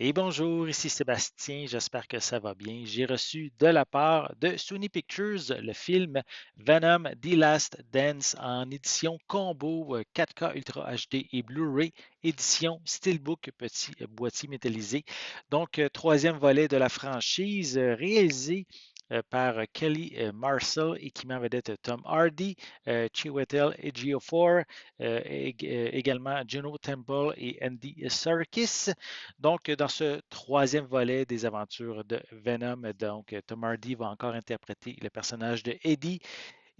Et bonjour, ici Sébastien, j'espère que ça va bien. J'ai reçu de la part de Sony Pictures le film Venom The Last Dance en édition combo 4K Ultra HD et Blu-ray, édition Steelbook petit boîtier métallisé. Donc, troisième volet de la franchise réalisé par Kelly Marcel et qui m'a vedette Tom Hardy, Chiwetel Ejiofor, également Juno Temple et Andy Serkis. Donc, dans ce troisième volet des aventures de Venom, donc Tom Hardy va encore interpréter le personnage de Eddie.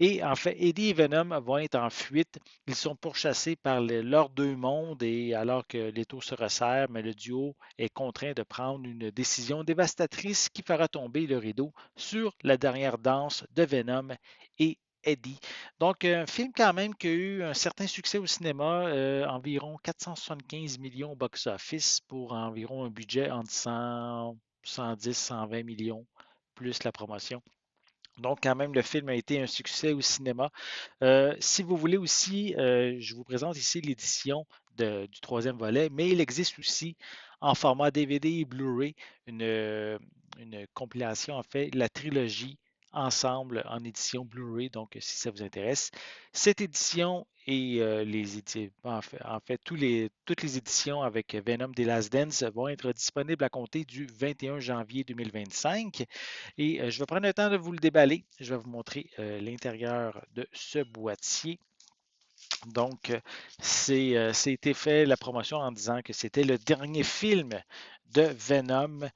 Et en fait, Eddie et Venom vont être en fuite. Ils sont pourchassés par leurs deux mondes et alors que l'étau se resserre, mais le duo est contraint de prendre une décision dévastatrice qui fera tomber le rideau sur la dernière danse de Venom et Eddie. Donc, un film quand même qui a eu un certain succès au cinéma, environ 475 millions au box-office pour environ un budget entre 100, 110, 120 millions, plus la promotion. Donc, quand même, le film a été un succès au cinéma. Si vous voulez aussi, je vous présente ici l'édition du troisième volet, mais il existe aussi en format DVD et Blu-ray une compilation, en fait, la trilogie ensemble en édition Blu-ray. Donc, si ça vous intéresse, cette édition et en fait, toutes les éditions avec Venom The Last Dance vont être disponibles à compter du 21 janvier 2025. Et je vais prendre le temps de vous le déballer. Je vais vous montrer l'intérieur de ce boîtier. Donc, c'était fait la promotion en disant que c'était le dernier film de Venom.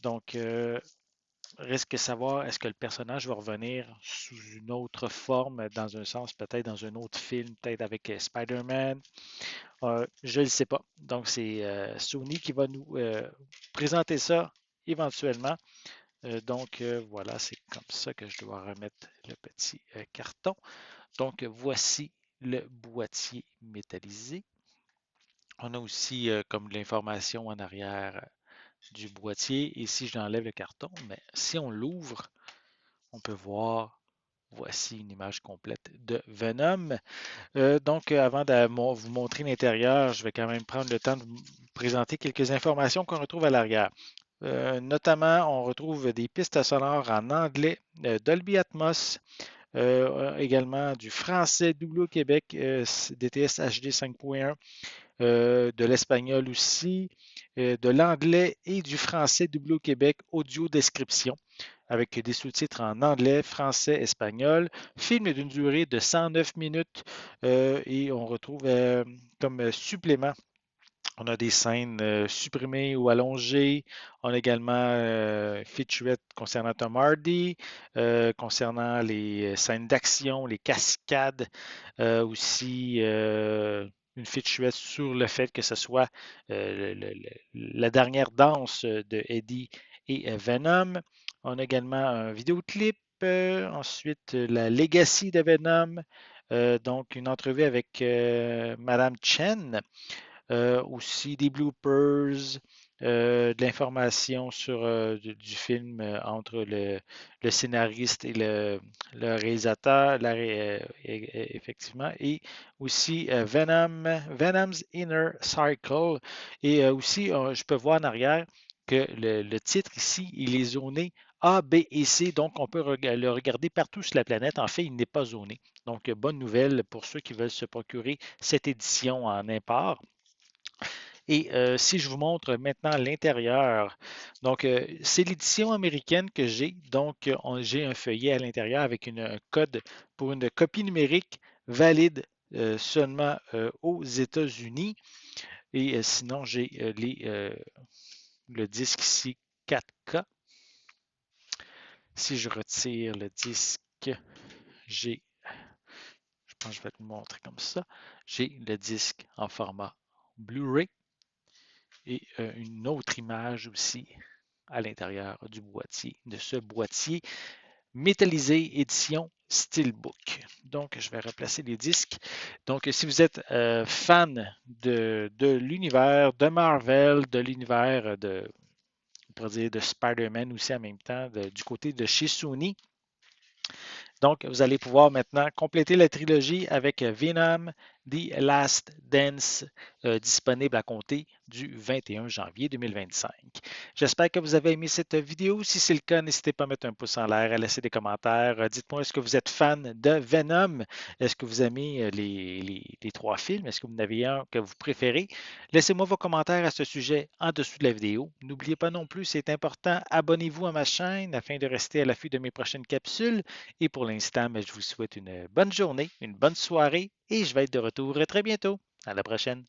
Donc, reste que savoir, est-ce que le personnage va revenir sous une autre forme, dans un sens, peut-être dans un autre film, peut-être avec Spider-Man. Je ne le sais pas. Donc, c'est Sony qui va nous présenter ça éventuellement. Voilà, c'est comme ça que je dois remettre le petit carton. Donc voici le boîtier métallisé. On a aussi comme l'information en arrière du boîtier. Et si j'enlève le carton, mais si on l'ouvre, on peut voir, voici une image complète de Venom. Avant de vous montrer l'intérieur, je vais quand même prendre le temps de vous présenter quelques informations qu'on retrouve à l'arrière. Notamment, on retrouve des pistes sonores en anglais, Dolby Atmos, également du français doublé au Québec, DTS HD 5.1, de l'espagnol aussi, de l'anglais et du français doublé au Québec, audio description, avec des sous-titres en anglais, français, espagnol. Film d'une durée de 109 minutes et on retrouve comme supplément on a des scènes supprimées ou allongées. On a également featurette concernant Tom Hardy, concernant les scènes d'action, les cascades, aussi une featurette sur le fait que ce soit la dernière danse de Eddie et Venom. On a également un vidéoclip, ensuite la Legacy de Venom, donc une entrevue avec Madame Chen. Aussi des bloopers, de l'information sur du film entre le scénariste et le réalisateur, effectivement, et aussi Venom's Inner Cycle. Et aussi, je peux voir en arrière que le titre ici, il est zoné A, B et C, donc on peut le regarder partout sur la planète. En fait, il n'est pas zoné. Donc, bonne nouvelle pour ceux qui veulent se procurer cette édition en import. Et si je vous montre maintenant l'intérieur, donc c'est l'édition américaine que j'ai. Donc, j'ai un feuillet à l'intérieur avec un code pour une copie numérique valide seulement aux États-Unis. Et sinon, j'ai le disque ici 4K. Si je retire le disque, j'ai, je pense que je vais te le montrer comme ça, j'ai le disque en format Blu-ray et une autre image aussi à l'intérieur du boîtier, de ce boîtier métallisé édition Steelbook. Donc, je vais replacer les disques. Donc, si vous êtes fan de l'univers de Marvel, de l'univers on pourrait dire de Spider-Man aussi en même temps, du côté de chez Sony, donc, vous allez pouvoir maintenant compléter la trilogie avec Venom The Last Dance, disponible à compter du 21 janvier 2025. J'espère que vous avez aimé cette vidéo. Si c'est le cas, n'hésitez pas à mettre un pouce en l'air, à laisser des commentaires. Dites-moi, est-ce que vous êtes fan de Venom? Est-ce que vous aimez les trois films? Est-ce que vous en avez un que vous préférez? Laissez-moi vos commentaires à ce sujet en dessous de la vidéo. N'oubliez pas non plus, c'est important, abonnez-vous à ma chaîne afin de rester à l'affût de mes prochaines capsules. Et pour l'instant, je vous souhaite une bonne journée, une bonne soirée et je vais être de retour très bientôt. À la prochaine.